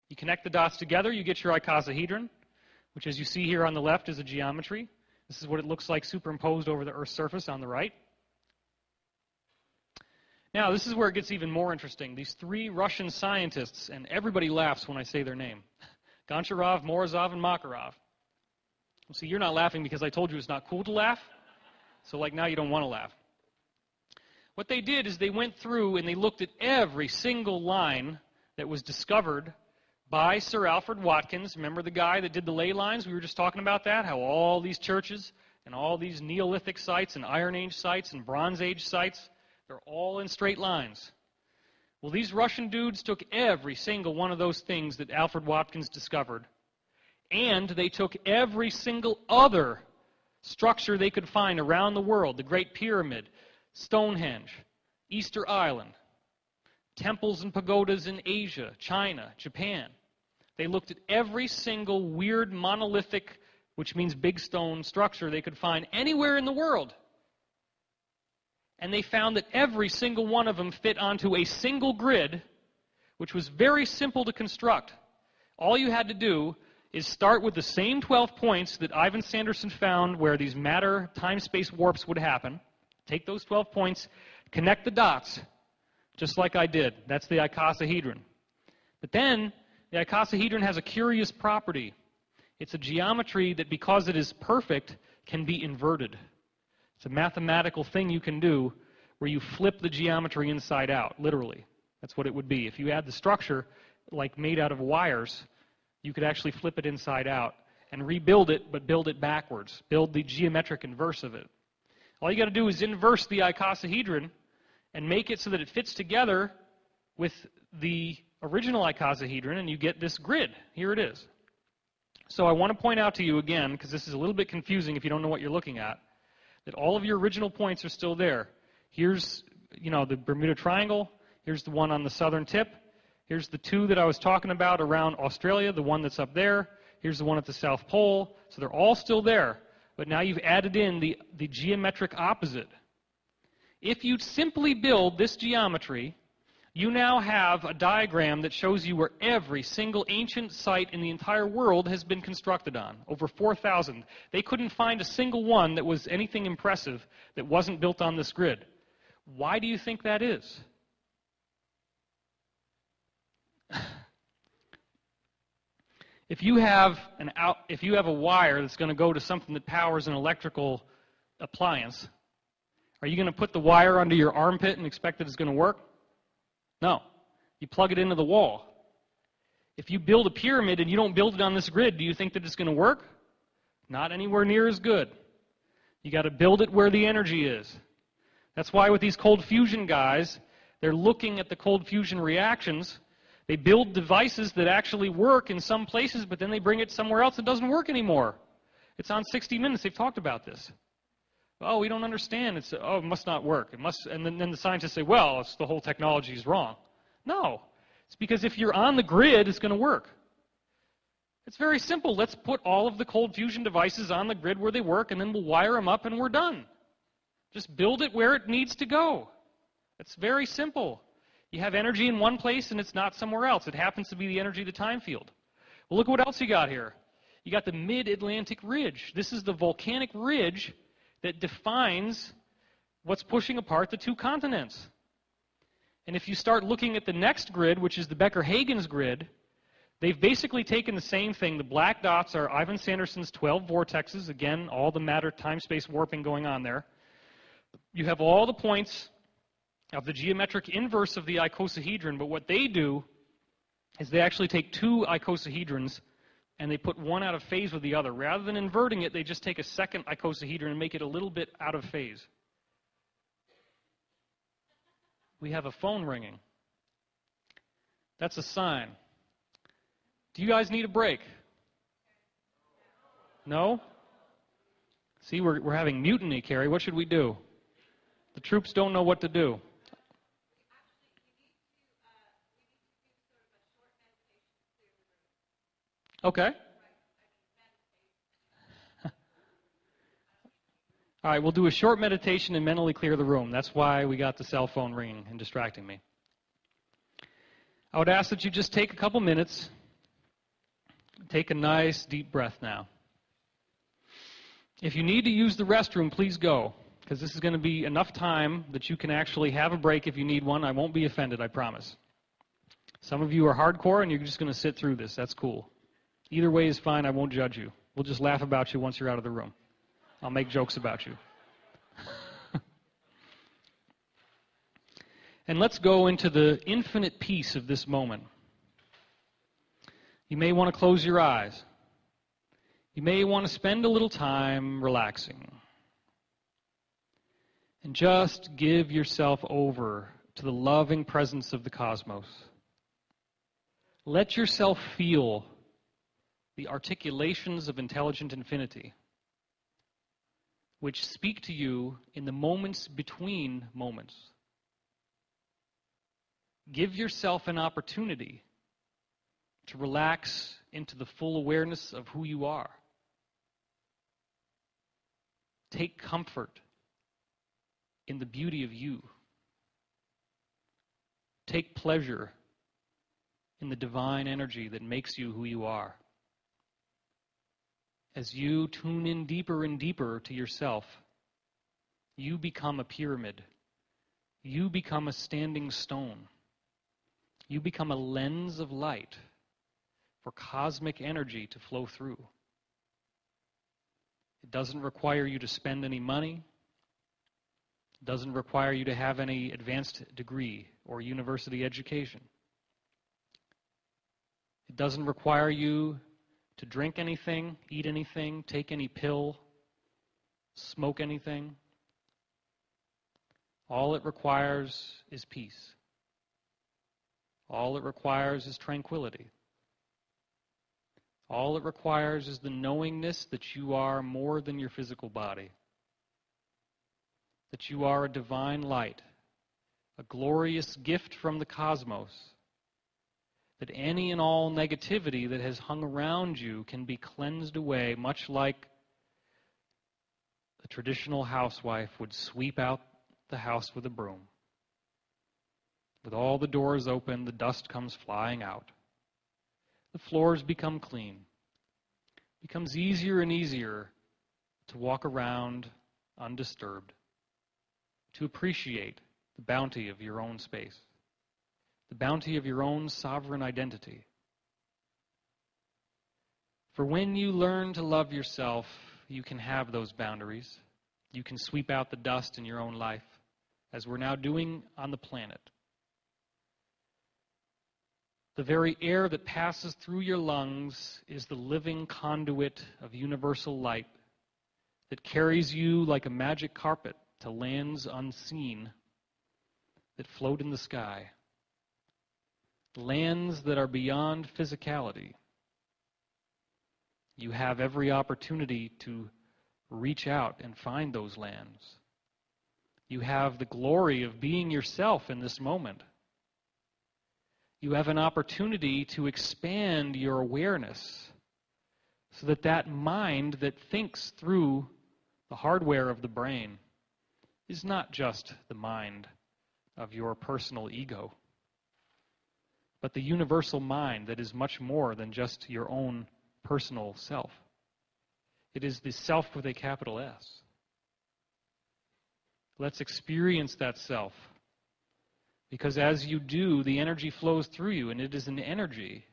You connect the dots together, you get your icosahedron, which, as you see here on the left, is a geometry. This is what it looks like superimposed over the Earth's surface on the right. Now, this is where it gets even more interesting. These three Russian scientists, and everybody laughs when I say their name, Goncharov, Morozov, and Makarov. Well, see, you're not laughing because I told you it's not cool to laugh. So, like, now you don't want to laugh. What they did is they went through and they looked at every single line that was discovered by Sir Alfred Watkins. Remember the guy that did the ley lines? We were just talking about that, how all these churches and all these Neolithic sites and Iron Age sites and Bronze Age sites, they're all in straight lines. Well, these Russian dudes took every single one of those things that Alfred Watkins discovered, and they took every single other structure they could find around the world, the Great Pyramid, Stonehenge, Easter Island, temples and pagodas in Asia, China, Japan. They looked at every single weird monolithic, which means big stone structure they could find anywhere in the world. And they found that every single one of them fit onto a single grid, which was very simple to construct. All you had to do is start with the same 12 points that Ivan Sanderson found where these matter time-space warps would happen. Take those 12 points, connect the dots, just like I did. That's the icosahedron. But then, the icosahedron has a curious property. It's a geometry that, because it is perfect, can be inverted. It's a mathematical thing you can do where you flip the geometry inside out, literally. That's what it would be. If you had the structure, like made out of wires, you could actually flip it inside out and rebuild it, but build it backwards. Build the geometric inverse of it. All you got to do is inverse the icosahedron and make it so that it fits together with the original icosahedron, and you get this grid. Here it is. So I want to point out to you again, because this is a little bit confusing if you don't know what you're looking at, that all of your original points are still there. Here's, the Bermuda Triangle. Here's the one on the southern tip. Here's the two that I was talking about around Australia, the one that's up there. Here's the one at the South Pole. So they're all still there. But now you've added in the geometric opposite. If you simply build this geometry, you now have a diagram that shows you where every single ancient site in the entire world has been constructed on. Over 4,000. They couldn't find a single one that was anything impressive that wasn't built on this grid. Why do you think that is? If you have a wire that's going to go to something that powers an electrical appliance, are you going to put the wire under your armpit and expect that it's going to work? No. You plug it into the wall. If you build a pyramid and you don't build it on this grid, do you think that it's going to work? Not anywhere near as good. You got to build it where the energy is. That's why with these cold fusion guys, they're looking at the cold fusion reactions. They build devices that actually work in some places, but then they bring it somewhere else that doesn't work anymore. It's on 60 Minutes. They've talked about this. Oh, we don't understand. It must not work. It must, and then the scientists say, well, it's the whole technology is wrong. No. It's because if you're on the grid, it's going to work. It's very simple. Let's put all of the cold fusion devices on the grid where they work, and then we'll wire them up, and we're done. Just build it where it needs to go. It's very simple. You have energy in one place, and it's not somewhere else. It happens to be the energy of the time field. Well, look at what else you got here. You got the Mid-Atlantic Ridge. This is the volcanic ridge that defines what's pushing apart the two continents. And if you start looking at the next grid, which is the Becker-Hagen's grid, they've basically taken the same thing. The black dots are Ivan Sanderson's 12 vortexes. Again, all the matter, time-space warping going on there. You have all the points of the geometric inverse of the icosahedron, but what they do is they actually take two icosahedrons and they put one out of phase with the other. Rather than inverting it, they just take a second icosahedron and make it a little bit out of phase. We have a phone ringing. That's a sign. Do you guys need a break? No? See, we're having mutiny, Carrie. What should we do? The troops don't know what to do. Okay. All right, we'll do a short meditation and mentally clear the room. That's why we got the cell phone ringing and distracting me. I would ask that you just take a couple minutes Take a nice deep breath now. If you need to use the restroom, please go, because this is going to be enough time that you can actually have a break if you need one. I won't be offended, I promise. Some of you are hardcore and you're just going to sit through this. That's cool. Either way is fine. I won't judge you. We'll just laugh about you once you're out of the room. I'll make jokes about you. And let's go into the infinite peace of this moment. You may want to close your eyes. You may want to spend a little time relaxing. And just give yourself over to the loving presence of the cosmos. Let yourself feel the articulations of intelligent infinity, which speak to you in the moments between moments. Give yourself an opportunity to relax into the full awareness of who you are. Take comfort in the beauty of you. Take pleasure in the divine energy that makes you who you are. As you tune in deeper and deeper to yourself, you become a pyramid. You become a standing stone. You become a lens of light for cosmic energy to flow through. It doesn't require you to spend any money. It doesn't require you to have any advanced degree or university education. It doesn't require you to drink anything, eat anything, take any pill, smoke anything. All it requires is peace. All it requires is tranquility. All it requires is the knowingness that you are more than your physical body, that you are a divine light, a glorious gift from the cosmos, that any and all negativity that has hung around you can be cleansed away, much like a traditional housewife would sweep out the house with a broom. With all the doors open, the dust comes flying out. The floors become clean. It becomes easier and easier to walk around undisturbed, to appreciate the bounty of your own space, the bounty of your own sovereign identity. For when you learn to love yourself, you can have those boundaries. You can sweep out the dust in your own life, as we're now doing on the planet. The very air that passes through your lungs is the living conduit of universal light that carries you like a magic carpet to lands unseen that float in the sky. Lands that are beyond physicality. You have every opportunity to reach out and find those lands. You have the glory of being yourself in this moment. You have an opportunity to expand your awareness so that that mind that thinks through the hardware of the brain is not just the mind of your personal ego, but the universal mind that is much more than just your own personal self. It is the self with a capital S. Let's experience that self. Because as you do, the energy flows through you, and it is an energy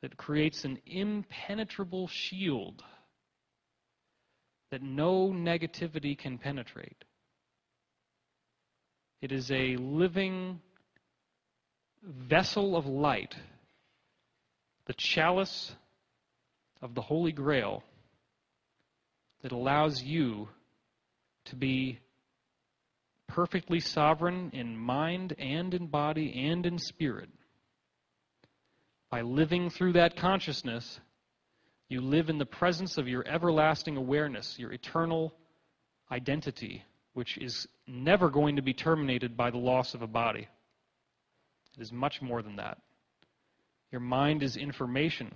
that creates an impenetrable shield that no negativity can penetrate. It is a living vessel of light, the chalice of the Holy Grail that allows you to be perfectly sovereign in mind and in body and in spirit. By living through that consciousness, you live in the presence of your everlasting awareness, your eternal identity, which is never going to be terminated by the loss of a body. It is much more than that. Your mind is information,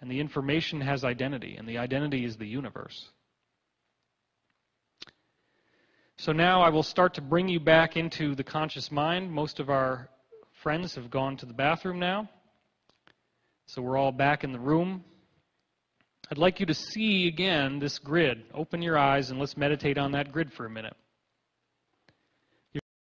and the information has identity, and the identity is the universe. So now I will start to bring you back into the conscious mind. Most of our friends have gone to the bathroom now. So So we're all back in the room. I'd like you to see again this grid. Open your eyes and let's meditate on that grid for a minute.